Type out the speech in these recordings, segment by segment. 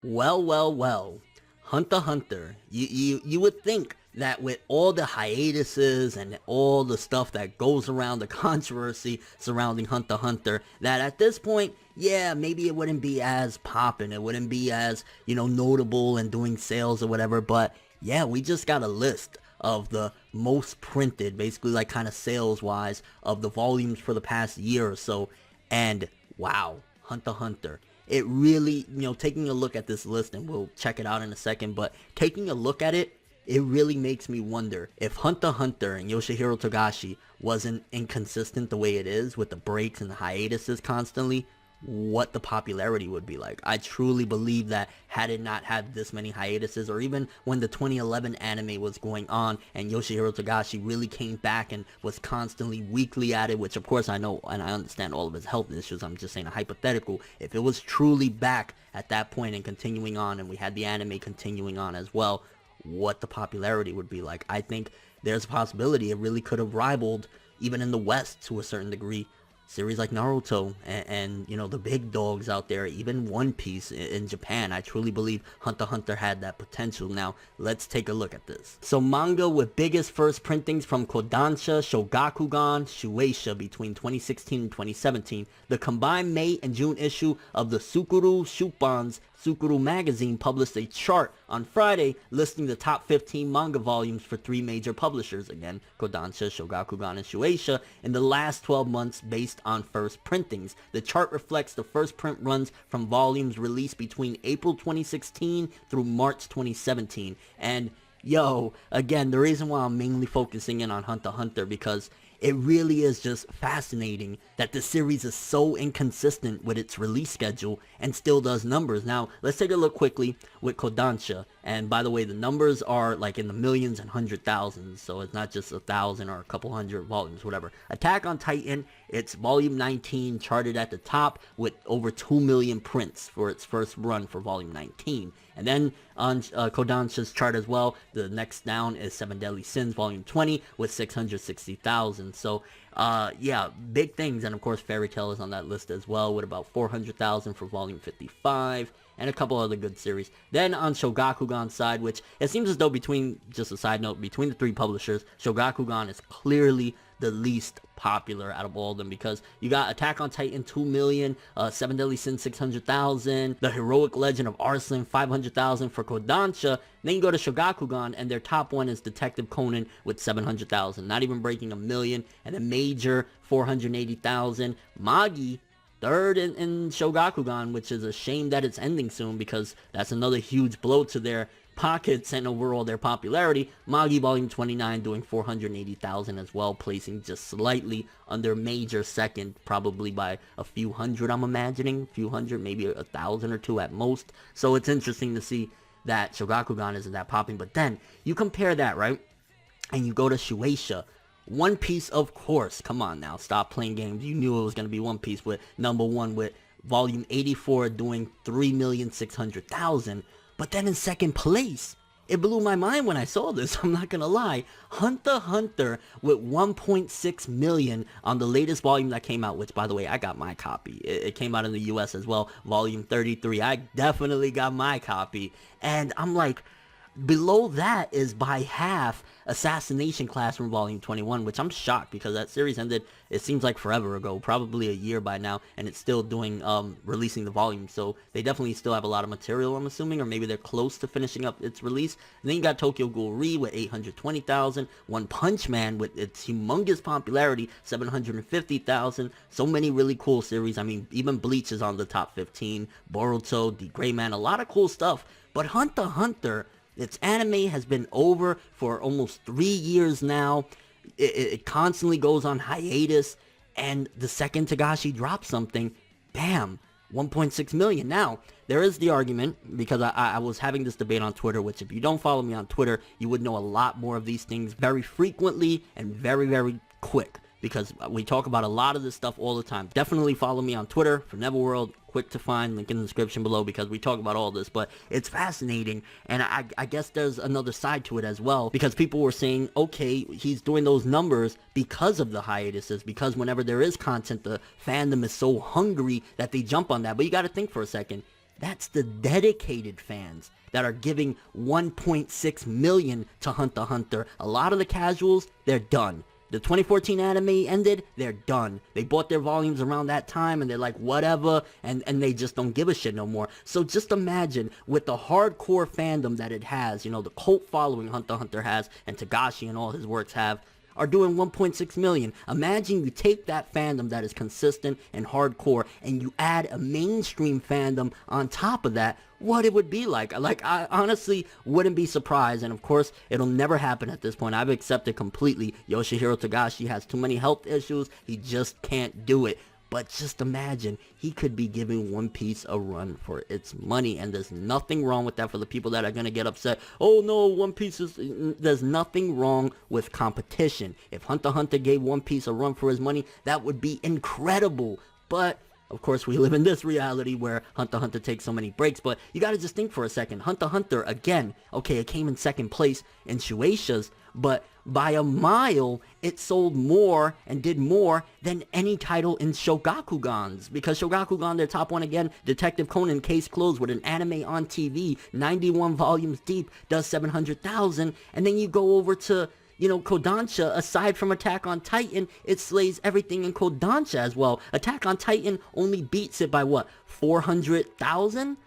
Well, well, well. Hunter x Hunter. You would think that with all the hiatuses and all the stuff that goes around, the controversy surrounding Hunter x Hunter, that at this point, yeah, maybe it wouldn't be as poppin', it wouldn't be as, notable and doing sales or whatever, but yeah, we just got a list of the most printed, basically like kind of sales wise, of the volumes for the past year or so, and wow, Hunter x Hunter. It really, taking a look at this list, and we'll check it out in a second, but taking a look at it, it really makes me wonder if Hunter x Hunter and Yoshihiro Togashi wasn't inconsistent the way it is with the breaks and the hiatuses constantly, what the popularity would be like. I truly believe that had it not had this many hiatuses, or even when the 2011 anime was going on and Yoshihiro Togashi really came back and was constantly weekly at it, which of course I know and I understand all of his health issues, I'm just saying a hypothetical, if it was truly back at that point and continuing on, and we had the anime continuing on as well, what the popularity would be like. I think there's a possibility it really could have rivaled, even in the West to a certain degree, series like Naruto and the big dogs out there, even One Piece in Japan. I truly believe Hunter x Hunter had that potential. Now, let's take a look at this. So, manga with biggest first printings from Kodansha, Shogakukan, Shueisha between 2016 and 2017. The combined May and June issue of the Tsukuru Shuppan's Tsukuru magazine published a chart on Friday listing the top 15 manga volumes for three major publishers, again, Kodansha, Shogakukan, and Shueisha, in the last 12 months based on first printings. The chart reflects the first print runs from volumes released between April 2016 through March 2017. And yo, again, the reason why I'm mainly focusing in on Hunter x Hunter, because it really is just fascinating that the series is so inconsistent with its release schedule and still does numbers. Now, let's take a look quickly with Kodansha. And by the way, the numbers are like in the millions and 100,000s, so it's not just 1,000 or a couple hundred volumes, whatever. Attack on Titan, it's volume 19, charted at the top with over 2 million prints for its first run for volume 19. And then on Kodansha's chart as well, the next down is Seven Deadly Sins volume 20 with 660,000. So yeah, big things. And of course Fairy Tail is on that list as well with about 400,000 for volume 55 and a couple other good series. Then on Shogakugan's side, which it seems as though, between, just a side note, between the three publishers, Shogakukan is clearly the least popular out of all of them, because you got Attack on Titan 2 million, Seven Deadly Sins 600,000, The Heroic Legend of Arslan 500,000 for Kodansha. Then you go to Shogakukan and their top one is Detective Conan with 700,000, not even breaking a million. And then Major 480,000. Magi third in Shogakukan, which is a shame that it's ending soon, because that's another huge blow to their pockets and overall their popularity. Magi volume 29 doing 480,000 as well, placing just slightly under Major second, probably by a few hundred, I'm imagining, a few hundred, maybe 1,000 or two at most. So it's interesting to see that Shogakukan isn't that popping. But then you compare that, right, and you go to Shueisha. One Piece, of course, come on now, stop playing games. You knew it was going to be One Piece with number one, with volume 84 doing 3,600,000. But then in second place, it blew my mind when I saw this, I'm not gonna lie, Hunter x Hunter with 1.6 million on the latest volume that came out, which, by the way, I got my copy. It came out in the US as well, volume 33. I definitely got my copy. And I'm like, below that is by half Assassination Classroom volume 21, which I'm shocked, because that series ended, it seems like forever ago, probably a year by now, and it's still doing releasing the volume. So they definitely still have a lot of material, I'm assuming, or maybe they're close to finishing up its release. And then you got Tokyo Ghoul Re with 820,000, One Punch Man with its humongous popularity, 750,000. So many really cool series. I mean, even Bleach is on the top 15, Boruto, The Gray Man, a lot of cool stuff. But Hunter x Hunter, its anime has been over for almost 3 years now. It constantly goes on hiatus, and the second Togashi drops something, bam, 1.6 million. Now, there is the argument, because I was having this debate on Twitter, which, if you don't follow me on Twitter, you would know a lot more of these things very frequently and very, very quick, because we talk about a lot of this stuff all the time. Definitely follow me on Twitter, ForneverWorld, quick to find, link in the description below, because we talk about all this. But it's fascinating, and I guess there's another side to it as well, because people were saying, okay, he's doing those numbers because of the hiatuses, because whenever there is content, the fandom is so hungry that they jump on that. But you got to think for a second. That's the dedicated fans that are giving 1.6 million to Hunter x Hunter. A lot of the casuals, they're done. The 2014 anime ended, they're done. They bought their volumes around that time and they're like, whatever, and they just don't give a shit no more. So just imagine, with the hardcore fandom that it has, you know, the cult following Hunter x Hunter has, and Togashi and all his works have, are doing 1.6 million. Imagine you take that fandom that is consistent and hardcore and you add a mainstream fandom on top of that, what it would be like. Like, I honestly wouldn't be surprised, and of course, it'll never happen at this point. I've accepted completely Yoshihiro Togashi has too many health issues. He just can't do it. But just imagine, he could be giving One Piece a run for its money, and there's nothing wrong with that for the people that are going to get upset. Oh no, One Piece is... There's nothing wrong with competition. If Hunter x Hunter gave One Piece a run for his money, that would be incredible. But of course, we live in this reality where Hunter x Hunter takes so many breaks, but you gotta just think for a second. Hunter x Hunter, again, okay, it came in second place in Shueisha's, but by a mile, it sold more and did more than any title in Shogakugan's. Because Shogakugan, their top one again, Detective Conan, case closed with an anime on TV, 91 volumes deep, does 700,000, and then you go over to, you know, Kodansha, aside from Attack on Titan, it slays everything in Kodansha as well. Attack on Titan only beats it by what, 400,000?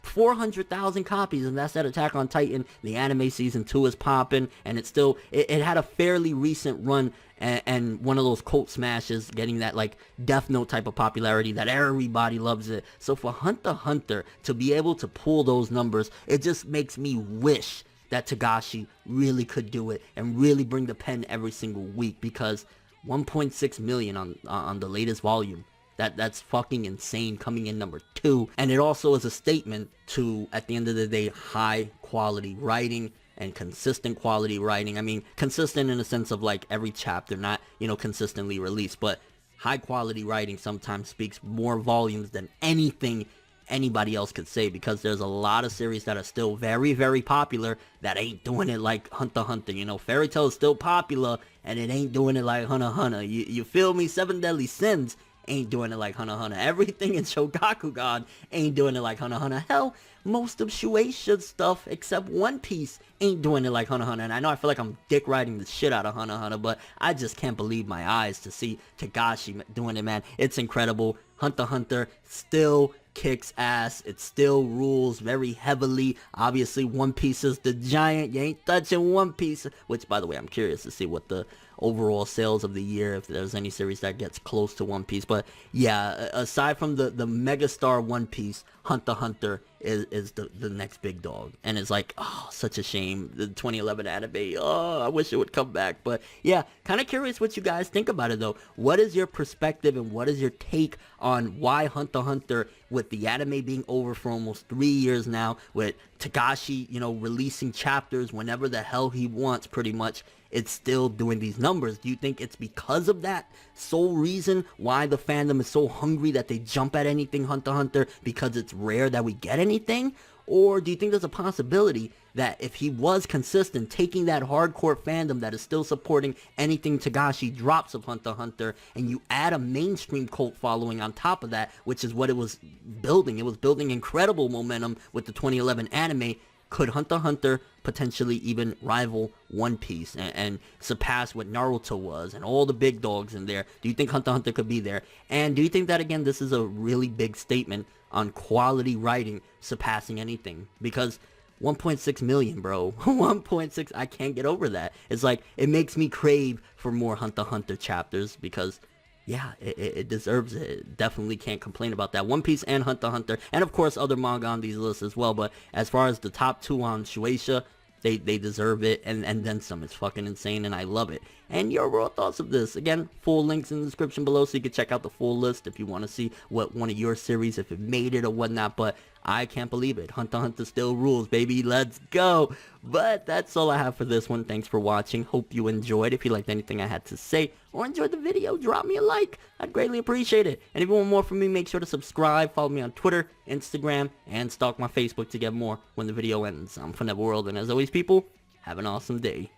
400,000 copies, and that's that Attack on Titan. The anime season 2 is popping, and it's still, it had a fairly recent run, and one of those cult smashes, getting that like Death Note type of popularity that everybody loves it. So for Hunter x Hunter to be able to pull those numbers, it just makes me wish that Togashi really could do it and really bring the pen every single week, because 1.6 million on the latest volume. That's fucking insane, coming in number 2. And it also is a statement to, at the end of the day, high quality writing and consistent quality writing. I mean, consistent in the sense of like every chapter, not, you know, consistently released, but high quality writing sometimes speaks more volumes than anything anybody else could say, because there's a lot of series that are still very, very popular that ain't doing it like Hunter x Hunter. You know, Fairy Tail is still popular and it ain't doing it like Hunter x Hunter. You feel me? Seven Deadly Sins ain't doing it like Hunter x Hunter. Everything in Shogakugan ain't doing it like Hunter x Hunter. Hell, most of Shueisha's stuff, except One Piece, ain't doing it like Hunter x Hunter. And I know I feel like I'm dick riding the shit out of Hunter x Hunter, but I just can't believe my eyes to see Togashi doing it, man. It's incredible. Hunter x Hunter still kicks ass. It still rules very heavily. Obviously, One Piece is the giant. You ain't touching One Piece. Which, by the way, I'm curious to see what the overall sales of the year, if there's any series that gets close to One Piece. But yeah, aside from the megastar One Piece, Hunter x Hunter is the next big dog. And it's like, oh, such a shame. The 2011 anime, oh, I wish it would come back. But yeah, kind of curious what you guys think about it though. What is your perspective and what is your take on why Hunter x Hunter, with the anime being over for almost 3 years now, with Togashi, you know, releasing chapters whenever the hell he wants pretty much, it's still doing these numbers? Do you think it's because of that sole reason why the fandom is so hungry that they jump at anything Hunter x Hunter, because it's rare that we get anything? Or do you think there's a possibility that if he was consistent, taking that hardcore fandom that is still supporting anything Togashi drops of Hunter x Hunter, and you add a mainstream cult following on top of that, which is what it was building. It was building incredible momentum with the 2011 anime. Could Hunter x Hunter potentially even rival One Piece and surpass what Naruto was and all the big dogs in there? Do you think Hunter x Hunter could be there? And do you think that, again, this is a really big statement on quality writing surpassing anything? Because 1.6 million, bro. 1.6, I can't get over that. It's like, it makes me crave for more Hunter x Hunter chapters, because yeah, it deserves it. Definitely can't complain about that. One Piece and Hunter x Hunter, and of course other manga on these lists as well. But as far as the top 2 on Shueisha, they deserve it, and then some. It's fucking insane, and I love it. And your raw thoughts of this, again, full links in the description below, so you can check out the full list if you want to see what one of your series, if it made it or whatnot. But I can't believe it. Hunter x Hunter still rules, baby. Let's go. But that's all I have for this one. Thanks for watching. Hope you enjoyed. If you liked anything I had to say or enjoyed the video, drop me a like. I'd greatly appreciate it. And if you want more from me, make sure to subscribe. Follow me on Twitter, Instagram, and stalk my Facebook to get more when the video ends. I'm ForneverWorld, and as always, people, have an awesome day.